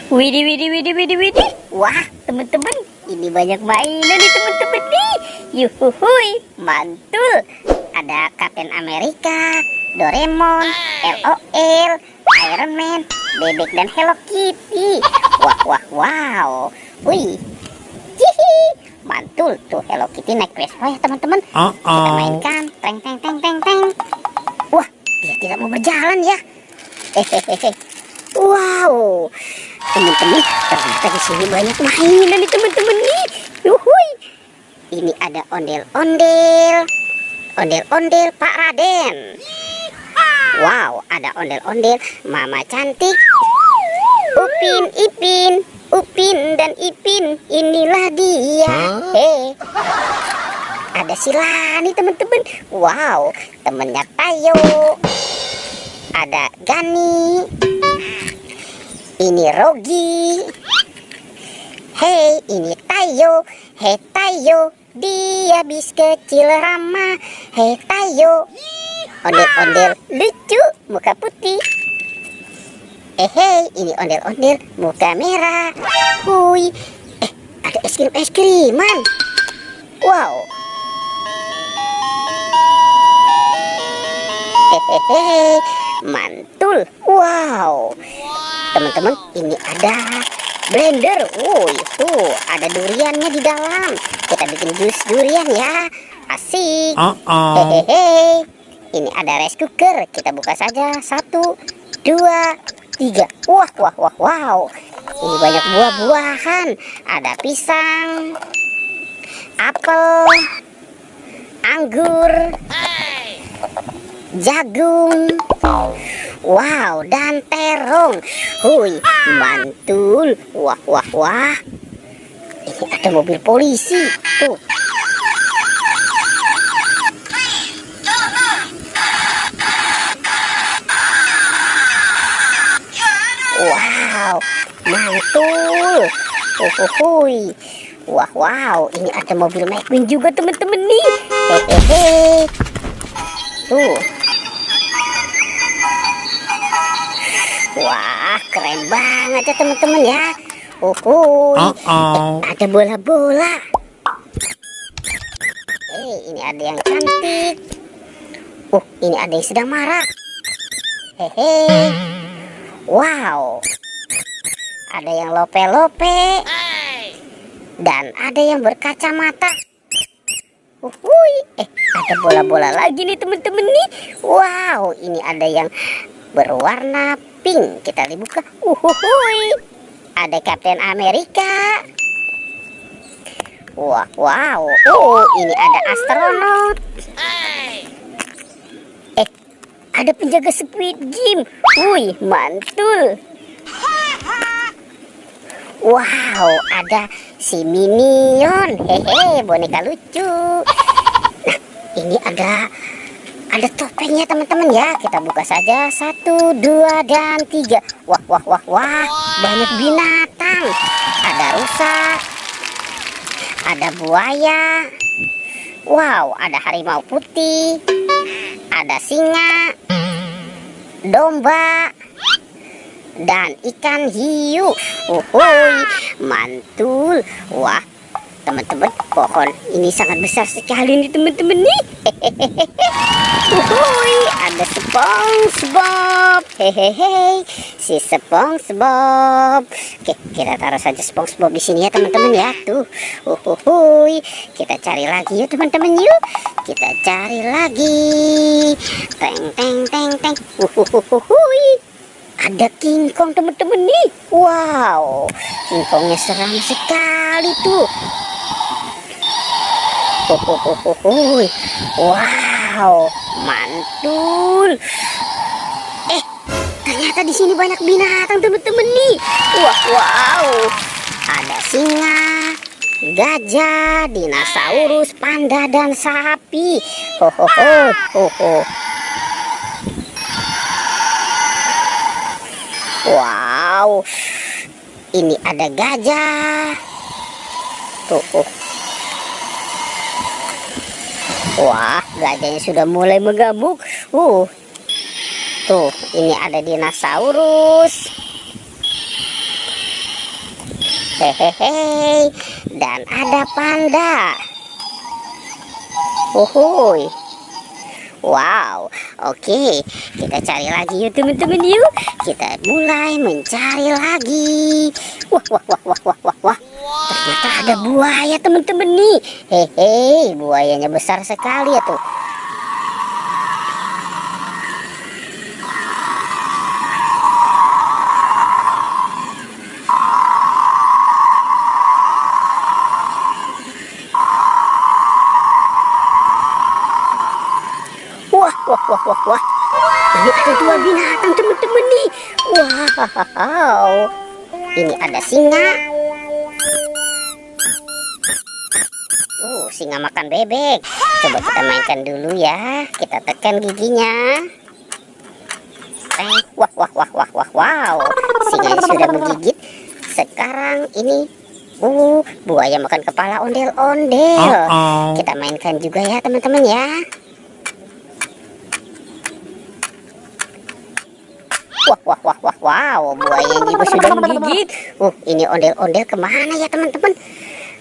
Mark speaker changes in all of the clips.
Speaker 1: Widih, widih, widih, widih, widih. Wah, teman-teman, ini banyak mainan nih teman-teman nih. Yuhuhui, mantul. Ada Captain America, Doraemon, LOL, Iron Man, Bebek dan Hello Kitty. Wah, wah, wow. Wih, hihi, mantul. Tuh Hello Kitty naik Vespa ya teman-teman. Kita mainkan, teng, teng, teng, teng, teng. Wah, dia tidak mau berjalan ya. Hehehe. Wow, teman-teman, ternyata di sini banyak mainan nih teman-teman nih. Yuhui. Ini ada ondel-ondel, ondel-ondel Pak Raden. Wow, ada ondel-ondel Mama Cantik, Upin Ipin, Upin dan Ipin, inilah dia. Ada Sila nih teman-teman. Wow, temennya Tayo. Ada Gani. Ini Rogi. Hei, ini Tayo. Hei Tayo, dia bis kecil ramah. Hei Tayo, ondel-ondel lucu, muka putih. Hei, ini ondel-ondel muka merah. Hui, ada es kriman. Wow. Hehehe, mantul. Wow. Teman-teman, ini ada blender. Wuih, tuh ada duriannya di dalam. Kita bikin jus durian ya. Asik. Hehehe. Ini ada rice cooker. Kita buka saja. 1, 2, 3. Wah, wah, wah, wow. Ini banyak buah-buahan. Ada pisang, apel, anggur, jagung, wow, dan terong. Hui, mantul. Wah, wah, wah. Ini ada mobil polisi. Tuh. Wow, mantul. Hui. Wah, wow. Ini ada mobil McQueen juga teman-teman nih. Hehehe. Tuh. Wah, keren banget ya teman-teman ya. Ada bola-bola. Ini ada yang cantik. Ini ada yang sedang marah. Hehe. Wow. Ada yang lope-lope. Dan ada yang berkacamata. Ada bola-bola lagi nih teman-teman nih. Wow, ini ada yang berwarna pink. Kita dibuka. Ada Captain America. Wah, wow. Ini ada astronot. Ada penjaga Squid Game. Wih, mantul. Wow, ada si Minion. Hehe, boneka lucu. Nah, ini ada topengnya teman-teman ya. Kita buka saja. 1, 2, dan 3. Wah, wah, wah, wah. Banyak binatang. Ada rusa. Ada buaya. Wow, ada harimau putih. Ada singa. Domba. Dan ikan hiu. Mantul. Wah, teman-teman, pohon ini sangat besar sekali nih teman-teman nih. Ada SpongeBob. Hehehe, si SpongeBob. Oke, kita taruh saja SpongeBob di sini ya teman-teman ya. Tuh. Kita cari lagi ya teman-teman yuk. Kita cari lagi. Teng teng teng teng. Ada King Kong teman-teman nih. Wow, King Kongnya seram sekali tuh. Wow, mantul. Ternyata di sini banyak binatang teman-teman nih. Wow. Ada singa, gajah, dinosaurus, panda, dan sapi. Wow, ini ada gajah. Tuh. Wah, gajahnya sudah mulai mengamuk. Tuh, ini ada dinosaurus. Hehehe, dan ada panda. Uhuy. Wow, oke, kita cari lagi yuk teman-teman yuk. Kita mulai mencari lagi. Wah, wah, wah, wah, wah, wah, wah. Ternyata ada buaya teman-teman nih. Hehe, buayanya besar sekali ya tuh. Wah, wah, wah, wah, wah. Ini ada dua binatang teman-teman nih. Wow. Ini ada singa. Singa makan bebek. Coba kita mainkan dulu ya. Kita tekan giginya. Wah, wah, wah, wah, wah, wow. Singanya sudah menggigit. Sekarang ini buaya makan kepala ondel-ondel. Kita mainkan juga ya teman-teman ya. Wah, wah, wah, wah, wow, buaya juga sudah menggigit. Ini ondel-ondel kemana ya teman-teman?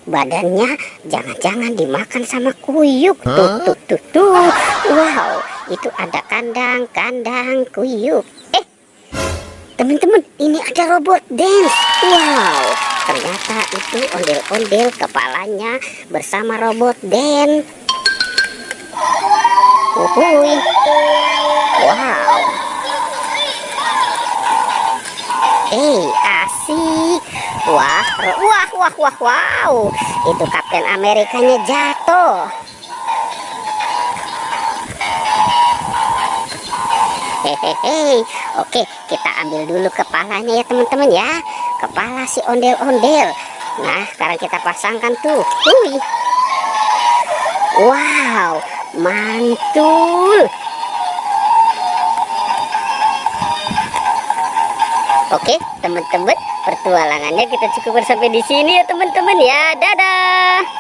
Speaker 1: Badannya jangan-jangan dimakan sama kuyuk. Tuh, tuh, tuh, tuh. Wow, itu ada kandang kuyuk. Teman-teman, ini ada robot dance. Wow, ternyata itu ondel-ondel kepalanya bersama robot dance. Uhuy. Wow. Asik. Wah, wah, wah, wah, wow. Itu Kapten Amerikanya jatuh. Hehehe. Oke, kita ambil dulu kepalanya ya teman-teman ya. Kepala si ondel-ondel. Nah, sekarang kita pasangkan tuh. Wow, mantul. Oke, teman-teman, pertualangannya kita cukupkan sampai di sini ya teman-teman ya. Dadah.